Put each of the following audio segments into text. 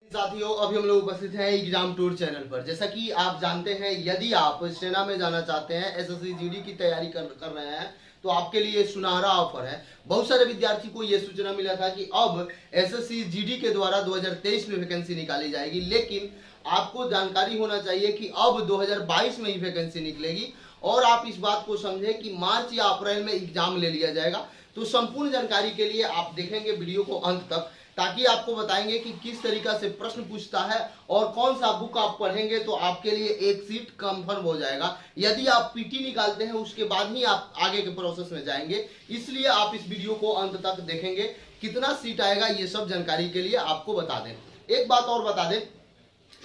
साथियों, अभी हम लोग उपस्थित हैं एग्जाम टूर चैनल पर। जैसा कि आप जानते हैं, यदि आप सेना में जाना चाहते हैं, एसएससी जीडी की तैयारी कर रहे हैं, तो आपके लिए सुनहरा ऑफर है। बहुत सारे विद्यार्थी को यह सूचना मिला था कि अब एसएससी जीडी के द्वारा 2023 में वैकेंसी निकाली जाएगी, लेकिन आपको जानकारी होना चाहिए कि अब 2022 में ही वैकेंसी निकलेगी। और आप इस बात को समझें कि मार्च या अप्रैल में एग्जाम ले लिया जाएगा। तो संपूर्ण जानकारी के लिए आप देखेंगे वीडियो को अंत तक, ताकि आपको बताएंगे कि किस तरीका से प्रश्न पूछता है और कौन सा बुक आप पढ़ेंगे तो आपके लिए एक सीट कंफर्म हो जाएगा। यदि आप पीटी निकालते हैं उसके बाद ही आप आगे के प्रोसेस में जाएंगे, इसलिए आप इस वीडियो को अंत तक देखेंगे। कितना सीट आएगा ये सब जानकारी के लिए आपको बता दें। एक बात और बता दें,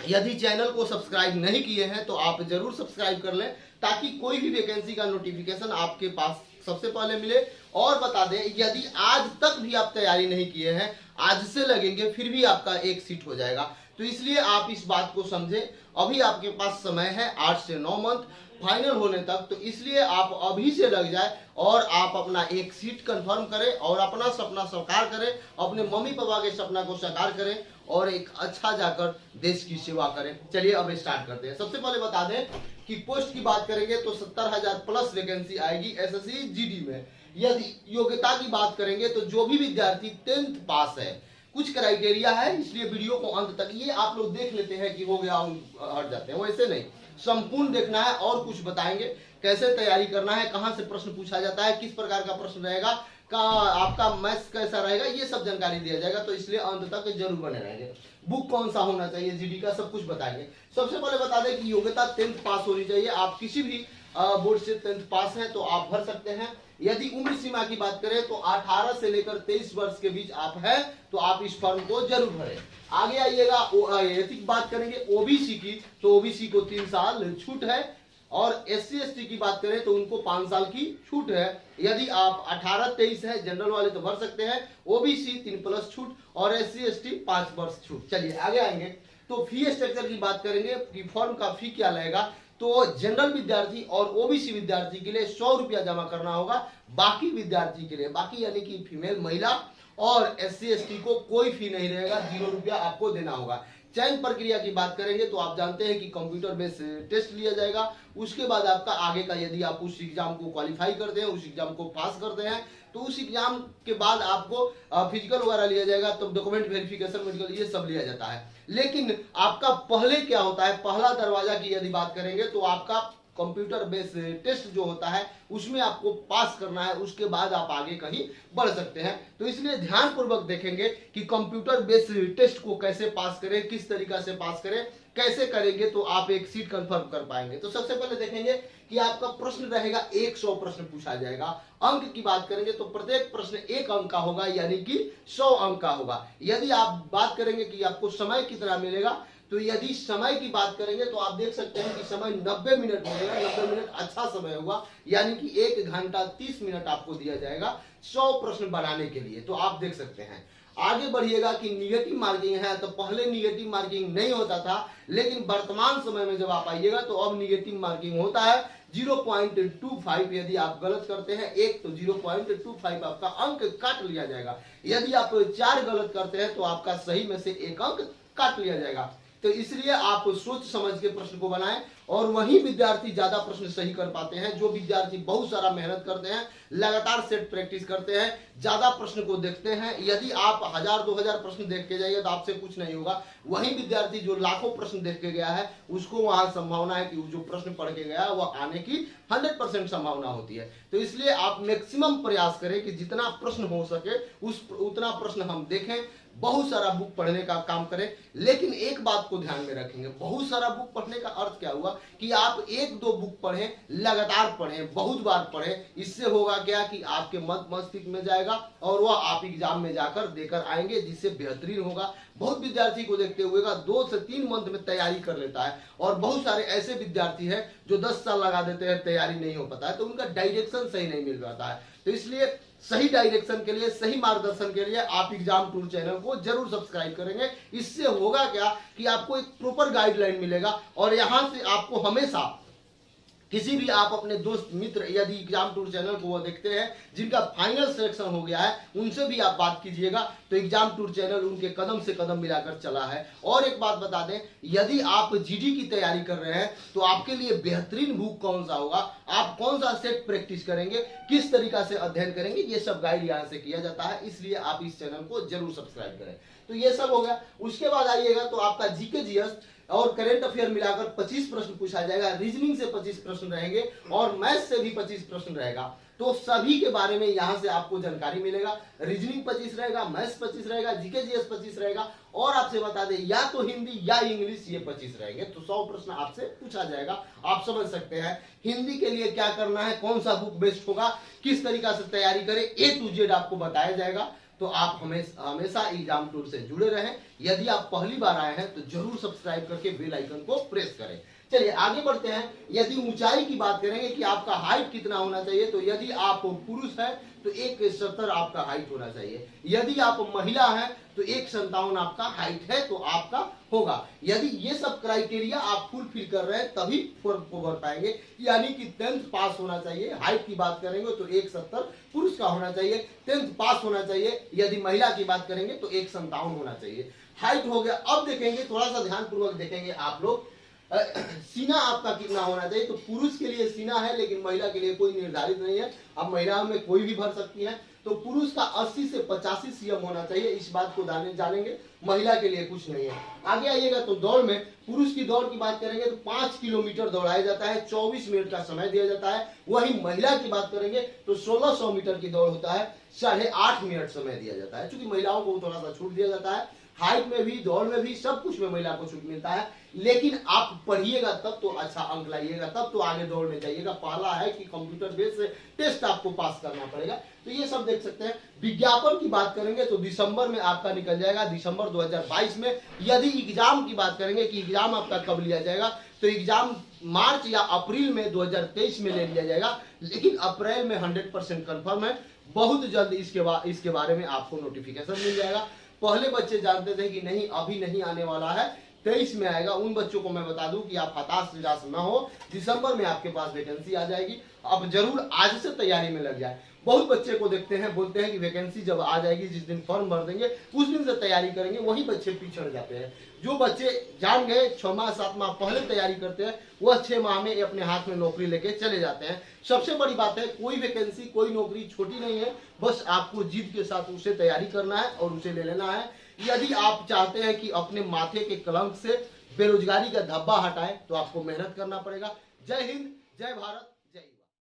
यदि चैनल को सब्सक्राइब नहीं किए हैं तो आप जरूर सब्सक्राइब कर लें, ताकि कोई भी वैकेंसी का नोटिफिकेशन आपके पास सबसे पहले मिले। और बता दें, यदि आज तक भी आप तैयारी नहीं किए हैं, आज से लगेंगे फिर भी आपका एक सीट हो जाएगा। तो इसलिए आप इस बात को समझें, अभी आपके पास समय है 8 से 9 मंथ फाइनल होने तक। तो इसलिए आप अभी से लग जाए और आप अपना एक सीट कंफर्म करें और अपना सपना साकार करें, अपने मम्मी पापा के सपना को साकार करें और एक अच्छा जाकर देश की सेवा करें। चलिए अब स्टार्ट करते हैं। सबसे पहले बता दें कि पोस्ट की बात करेंगे तो 70,000 प्लस वैकेंसी आएगी एसएससी जीडी में। यदि योग्यता की बात करेंगे तो जो भी विद्यार्थी 10th पास है, कुछ क्राइटेरिया है, इसलिए वीडियो को अंत तक ये आप लोग देख लेते हैं कि हो गया हट जाते हैं, वैसे नहीं, संपूर्ण देखना है। और कुछ बताएंगे कैसे तैयारी करना है, कहां से प्रश्न पूछा जाता है, किस प्रकार का प्रश्न रहेगा, का आपका मैथ्स कैसा रहेगा, ये सब जानकारी दिया जाएगा। तो इसलिए अंत तक जरूर बने रहेंगे। बुक कौन सा होना चाहिए जीडी का, सब कुछ बताएंगे। सबसे पहले बता दें कि योग्यता 10th पास होनी चाहिए। आप किसी भी बोर्ड से 10th पास है तो आप भर सकते हैं। यदि उम्र सीमा की बात करें तो 18 से लेकर 23 वर्ष के बीच आप हैं तो आप इस फॉर्म को जरूर भरें। आगे आइएगा, यदि बात करेंगे ओबीसी की, तो ओबीसी को 3 साल छूट है। और एससी एसटी की बात करें तो उनको 5 साल की छूट है। यदि आप 18-23 है, जनरल वाले तो भर सकते हैं। ओबीसी 3+ छूट और एससी एसटी 5 वर्ष छूट। चलिए आगे आएंगे तो फी स्ट्रक्चर की बात करेंगे कि फॉर्म का फी क्या लगेगा। तो जनरल विद्यार्थी और ओबीसी विद्यार्थी के लिए 100 रुपया जमा करना होगा। बाकी विद्यार्थी के लिए, बाकी यानी कि फीमेल महिला और एससी एसटी को कोई फी नहीं रहेगा, 0 रुपया आपको देना होगा। चयन प्रक्रिया की बात करेंगे तो आप जानते हैं कि कंप्यूटर बेस्ड टेस्ट लिया जाएगा। उसके बाद आपका आगे का, यदि आप उस एग्जाम को क्वालिफाई करते हैं, उस एग्जाम को पास करते हैं, तो उस एग्जाम के बाद आपको फिजिकल वगैरह लिया जाएगा, तो डॉक्यूमेंट वेरिफिकेशन, मेडिकल, ये सब लिया जाता है। लेकिन आपका पहले क्या होता है, पहला दरवाजा की यदि बात करेंगे तो आपका कंप्यूटर बेस्ड टेस्ट जो होता है उसमें आपको पास करना है, उसके बाद आप आगे कहीं बढ़ सकते हैं। तो इसलिए ध्यान पूर्वक देखेंगे कि कंप्यूटर बेस्ड टेस्ट को कैसे पास करें, किस तरीका से पास करें, कैसे करेंगे तो आप एक सीट कंफर्म कर पाएंगे। तो सबसे पहले देखेंगे कि आपका प्रश्न रहेगा 100 प्रश्न पूछा जाएगा। अंक की बात करेंगे तो प्रत्येक प्रश्न 1 अंक का होगा, यानी कि 100 अंक का होगा। यदि आप बात करेंगे कि आपको समय कितना मिलेगा, तो यदि समय की बात करेंगे तो आप देख सकते हैं कि समय 90 मिनट मिलेगा। 90 मिनट अच्छा समय होगा, यानी कि 1 घंटा 30 मिनट आपको दिया जाएगा 100 प्रश्न बनाने के लिए। तो आप देख सकते हैं। आगे बढ़िएगा कि निगेटिव मार्किंग है, तो पहले निगेटिव मार्किंग नहीं होता था, लेकिन वर्तमान समय में जब आप आइएगा तो अब निगेटिव मार्किंग होता है 0.25। यदि आप गलत करते हैं एक, तो 0.25 आपका अंक काट लिया जाएगा। यदि आप 4 गलत करते हैं तो आपका सही में से 1 अंक काट लिया जाएगा। तो इसलिए आप सोच समझ के प्रश्न को बनाएं, और वही विद्यार्थी ज्यादा प्रश्न सही कर पाते हैं। जो विद्यार्थी बहुत सारा मेहनत करते हैं, लगातार सेट प्रैक्टिस करते हैं, ज्यादा प्रश्न को देखते हैं। यदि आप 1000-2000 प्रश्न देख के जाइए तो आपसे कुछ नहीं होगा। वही विद्यार्थी जो लाखों प्रश्न देख के गया है, उसको वहां संभावना है कि जो प्रश्न पढ़ के गया वह आने की 100% संभावना होती है। तो इसलिए आप मैक्सिमम प्रयास करें कि जितना प्रश्न हो सके उतना प्रश्न हम देखें, बहुत सारा बुक पढ़ने का काम करें। लेकिन एक बात को ध्यान में रखेंगे, बहुत सारा बुक पढ़ने का अर्थ क्या हुआ कि आप 1-2 बुक पढ़ें, लगातार पढ़ें, बहुत बार पढ़ें। इससे होगा क्या कि आपके मस्तिष्क में जाएगा और वह आप एग्जाम में जाकर देकर आएंगे, जिससे बेहतरीन होगा। बहुत विद्यार्थी को देखते हुए 2 से 3 मंथ में तैयारी कर लेता है, और बहुत सारे ऐसे विद्यार्थी हैं जो 10 साल लगा देते हैं, तैयारी नहीं हो पाता है, तो उनका डायरेक्शन सही नहीं मिल पाता है। तो इसलिए सही डायरेक्शन के लिए, सही मार्गदर्शन के लिए आप एग्जाम टूर चैनल को जरूर सब्सक्राइब करेंगे। इससे होगा क्या कि आपको एक प्रॉपर गाइडलाइन मिलेगा, और यहां से आपको हमेशा किसी भी आप अपने दोस्त मित्र यदि एग्जाम टूर चैनल को वो देखते हैं जिनका फाइनल सिलेक्शन हो गया है, उनसे भी आप बात कीजिएगा। तो एग्जाम टूर चैनल उनके कदम से कदम मिलाकर चला है। और एक बात बता दें, यदि आप जीडी की तैयारी कर रहे हैं तो आपके लिए बेहतरीन बुक कौन सा होगा, आप कौन सा सेट प्रैक्टिस करेंगे, किस तरीका से अध्ययन करेंगे, ये सब गाइड यहाँ से किया जाता है। इसलिए आप इस चैनल को जरूर सब्सक्राइब करें। तो ये सब हो गया। उसके बाद आइएगा तो आपका जीके जीएस और करंट अफेयर मिलाकर 25 प्रश्न पूछा जाएगा। रीजनिंग से 25 प्रश्न रहेंगे और मैथ्स से भी 25 प्रश्न रहेगा। तो सभी के बारे में यहां से आपको जानकारी मिलेगा। रीजनिंग 25 रहेगा, मैथ्स 25 रहेगा, जीके जीएस 25 रहेगा और आपसे बता दें या तो हिंदी या इंग्लिश ये 25 रहेंगे। तो 100 प्रश्न आपसे पूछा जाएगा। आप समझ सकते हैं हिंदी के लिए क्या करना है, कौन सा बुक बेस्ट होगा, किस तरीका से तैयारी करें, A to Z आपको बताया जाएगा। तो आप हमेशा एग्जाम टूर से जुड़े रहें। यदि आप पहली बार आए हैं तो जरूर सब्सक्राइब करके बेल आइकन को प्रेस करें। चलिए आगे बढ़ते हैं। यदि ऊंचाई की बात करेंगे कि आपका हाइट कितना होना चाहिए, तो यदि आप पुरुष हैं तो 170 आपका हाइट होना चाहिए। यदि आप महिला हैं तो 157 आपका हाइट है तो आपका होगा। यदि ये सब क्राइटेरिया आप फुलफिल कर रहे हैं तभी फॉर्म को भर पाएंगे। यानी कि 10th पास होना चाहिए। हाइट की बात करेंगे तो 170 पुरुष का होना चाहिए, 10th पास होना चाहिए। यदि महिला की बात करेंगे तो 157 होना चाहिए। हाइट हो गया। अब देखेंगे, थोड़ा सा ध्यान पूर्वक देखेंगे आप लोग, सीना आपका कितना होना चाहिए। तो पुरुष के लिए सीना है लेकिन महिला के लिए कोई निर्धारित नहीं है। अब महिलाओं में कोई भी भर सकती है। तो पुरुष का 80 से 85 सीएम होना चाहिए। इस बात को जानेंगे। महिला के लिए कुछ नहीं है। आगे आइएगा तो दौड़ में पुरुष की दौड़ की बात करेंगे तो 5 किलोमीटर दौड़ाया जाता है, 24 मिनट का समय दिया जाता है। वही महिला की बात करेंगे तो 1600 मीटर की दौड़ होता है, 8.5 मिनट समय दिया जाता है। चूंकि महिलाओं को थोड़ा सा छूट दिया जाता है, हाइट में भी, दौड़ में भी, सब कुछ में महिला को छूट मिलता है। लेकिन आप पढ़िएगा तब तो अच्छा अंक लाइएगा, तब तो आगे दौड़ में जाइएगा। पहला है कि कंप्यूटर बेस से टेस्ट आपको पास करना पड़ेगा। तो ये सब देख सकते हैं। विज्ञापन की बात करेंगे तो दिसंबर में आपका निकल जाएगा, दिसंबर 2022 में। यदि एग्जाम की बात करेंगे कि एग्जाम आपका कब लिया जाएगा, तो एग्जाम मार्च या अप्रैल में 2023 में ले लिया जाएगा। लेकिन अप्रैल में 100% कंफर्म है। बहुत जल्द इसके बारे में आपको नोटिफिकेशन मिल जाएगा। पहले बच्चे जानते थे कि नहीं अभी नहीं आने वाला है, 23 में आएगा। उन बच्चों को मैं बता दूं कि आप हताश निराश न हो, दिसंबर में आपके पास वैकेंसी आ जाएगी। अब जरूर आज से तैयारी में लग जाए। बहुत बच्चे को देखते हैं, बोलते हैं कि वैकेंसी जब आ जाएगी, जिस दिन फॉर्म भर देंगे उस दिन से तैयारी करेंगे, वही बच्चे पिछड़ जाते हैं। जो बच्चे जान गए 6 माह 7 माह पहले तैयारी करते हैं, वह 6 माह में अपने हाथ में नौकरी लेके चले जाते हैं। सबसे बड़ी बात है, कोई वैकेंसी, कोई नौकरी छोटी नहीं है। बस आपको जिद के साथ उसे तैयारी करना है और उसे ले लेना है। यदि आप चाहते हैं कि अपने माथे के कलंक से बेरोजगारी का धब्बा हटाएं तो आपको मेहनत करना पड़ेगा। जय हिंद, जय भारत।